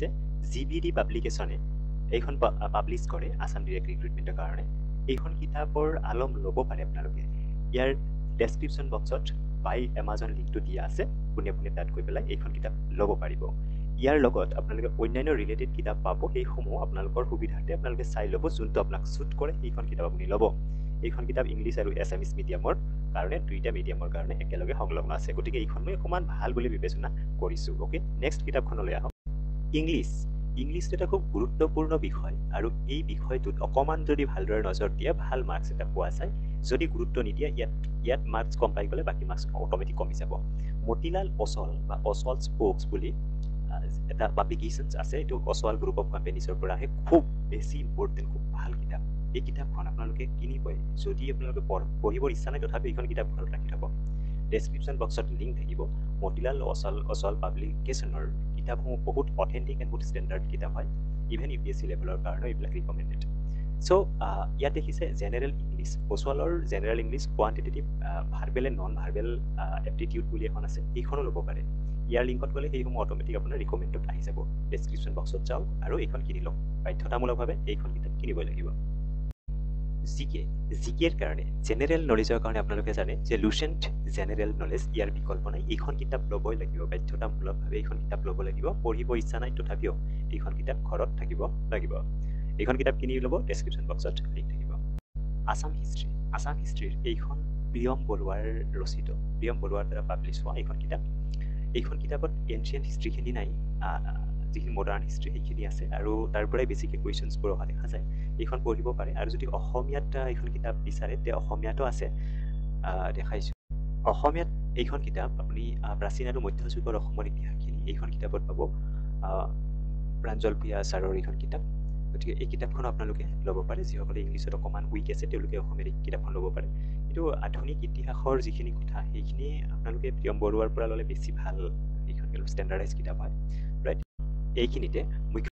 আহিছে জিবিডি পাব্লিকেশ্যনে এইখন পাব্লিছ কৰে আসাম ডিৰেক্ট ৰিক্ৰুইটমেণ্টৰ কাৰণে এইখন কিতাপৰ আলম ল'ব পাৰে আপোনালোকে ইয়াৰ ডেছক্ৰিপশ্যন বক্সত বাই এমাজন লিংকটো দিয়া আছে পোনে তাত গৈ পেলাই এইখন কিতাপ ল'ব পাৰিব ইয়াৰ লগত আপোনালোকে অন্যান্য ৰিলেটেড কিতাপ পাব সেইসমূহ আপোনালোকৰ সুবিধাৰ্থে আপোনালোকে চাই ল'ব যোনটো আপোনাক চুট কৰে সেইখন কিতাপ আপুনি ল'ব এইখন কিতাপ ইংলিছ আৰু এছামিছ মিডিয়ামৰ কাৰণে দুইটা মিডিয়ামৰ কাৰণে একেলগে সংলগ্ন আছে গতিকে এইখন মই অকণমান ভাল বুলি বিবেচনা কৰিছোঁ অ'কে নেক্সট কিতাপখনলৈ আহক ইংলিছটো এটা খুব গুৰুত্বপূৰ্ণ বিষয় আৰু এই বিষয়টোত অকণমান যদি ভালদৰে নজৰ দিয়ে ভাল মাৰ্কছ এটা পোৱা যায় যদি গুৰুত্ব নিদিয়ে ইয়াত মাৰ্কছ কম পাই গ'লে বাকী মাৰ্কছ অট'মেটিক কমি যাব মতিলাল অচল বা অচল স্পোক্স বুলি এটা পাব্লিকেশ্যনছ আছে এইটো অচল গ্ৰুপ অফ কোম্পানীছৰ পৰা আহে খুব বেছি ইম্পৰ্টেণ্ট খুব ভাল কিতাপ এই কিতাপখন আপোনালোকে কিনিবই যদি আপোনালোকে পঢ়িবৰ ইচ্ছা নাই তথাপি এইখন কিতাপ ঘৰত ৰাখি থ'ব ডেছক্ৰিপশ্যন বক্সত লিংক থাকিব মতিলাল অচল পাব্লিকেশ্যনৰ কিতাপসমূহ বহুত অথেণ্টিক এণ্ড বহুত ষ্টেণ্ডাৰ্ড কিতাপ হয় ইভেন UPSC লেভেলৰ কাৰণে এইবিলাক ৰিকমেণ্ডেড চ' ইয়াত দেখিছে জেনেৰেল ইংলিছ অচলৰ general English quantitative verbal and non verbal aptitude বুলি এখন আছে এইখনো ল'ব পাৰে ইয়াৰ লিংকত গ'লে সেইসমূহ অট'মেটিক আপোনাৰ ৰিকমেণ্ডত আহি যাব ডেছক্ৰিপশ্যন বক্সত যাওক আৰু এইখন কিনি লওক বাধ্যতামূলকভাৱে এইখন কিতাপ কিনিবই লাগিব জিকেৰ কাৰণে জেনেৰেল নলেজৰ কাৰণে আপোনালোকে জানে যে লুচেণ্ট জেনেৰেল নলেজ ইয়াৰ বিকল্প নাই এইখন কিতাপ ল'বই লাগিব বাধ্যতামূলকভাৱে এইখন কিতাপ ল'ব লাগিব পঢ়িব ইচ্ছা নাই তথাপিও এইখন কিতাপ ঘৰত থাকিব লাগিব এইখন কিতাপ কিনি ল'ব ডেছক্ৰিপশ্যন বক্সত লিংক থাকিব আসাম হিষ্ট্ৰীৰ এইখন প্ৰিয়ম বৰুৱাৰ ৰচিত প্ৰিয়ম বৰুৱাৰ দ্বাৰা পাব্লিছ হোৱা এইখন কিতাপত এনচিয়েণ্ট হিষ্ট্ৰীখিনি নাই যিখিনি মডাৰ্ণ হিষ্ট্ৰী সেইখিনি আছে আৰু তাৰ পৰাই বেছিকৈ কুৱেশ্যনছবোৰ অহা দেখা যায় এইখন পঢ়িব পাৰে আৰু যদি অসমীয়াত এইখন কিতাপ বিচাৰে তে অসমীয়াতো আছে দেখাইছোঁ অসমীয়াত এইখন কিতাপ আপুনি প্ৰাচীন আৰু মধ্যযুগৰ অসমৰ ইতিহাসখিনি এইখন কিতাপত পাব প্ৰাঞ্জল ভূঞা ছাৰৰ এইখন কিতাপ গতিকে এই কিতাপখন আপোনালোকে ল'ব পাৰে যিসকলে ইংলিছত অকণমান উইক আছে তেওঁলোকে অসমীয়াত এই কিতাপখন ল'ব পাৰে কিন্তু আধুনিক ইতিহাসৰ যিখিনি কথা সেইখিনি আপোনালোকে প্ৰিয়ম বৰুৱাৰ পৰা ল'লে বেছি ভাল এইখন ষ্টেণ্ডাৰ্ডাইজ কিতাপ হয় ৰাইট এইখিনিতে মুখ্য